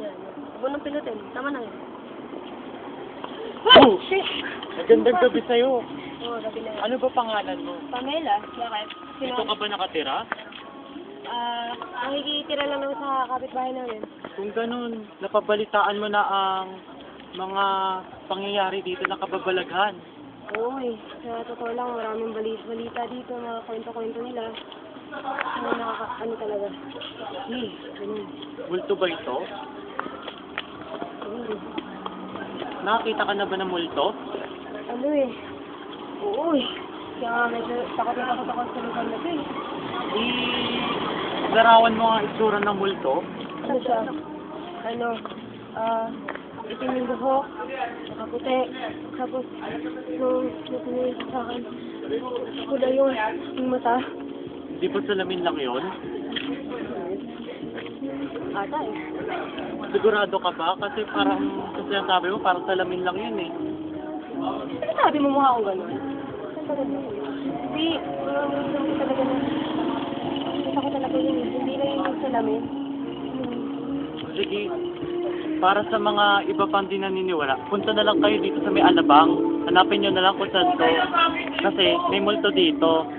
Yan. Huwag nang pinutin. Tama na yun. Oh! Shit! Magandang gabi sa'yo. Oo, gabi na yun. Ano ba pangalan mo? Pamela, bakit? Dito ka ba nakatira? Nakikitira lang naman sa kapitbahay namin. Kung ganun, napabalitaan mo na ang mga pangyayari dito na kababalaghan. Oo eh. Sa totoo lang, maraming balita dito, mga kwento-kwento nila. Ano talaga. Ganun. Multo ba ito? Oo. Nakakita ka na ba ng multo? Ano eh. Oo eh. Kaya nga medyo takot na takot ako sa lugar na ito eh. Larawan mo ang itsura ng multo? Ano siya? Ano? Itim yung buhok, nakaputi. Tapos, nung tumingin sa akin, pula yung mata. Hindi ba salamin lang yon? Ata eh. Sigurado ka ba? Kasi parang, kasi ang sabi mo, parang salamin lang yun eh. Ano sabi mo mukha akong gano'n? Hindi, talaga na. Kita ko talaga yun eh. Hindi na yung salamin. Sige, para sa mga iba pang di naniniwala, punta na lang kayo dito sa may Alabang. Hanapin nyo na lang kung saan to. Kasi may multo dito.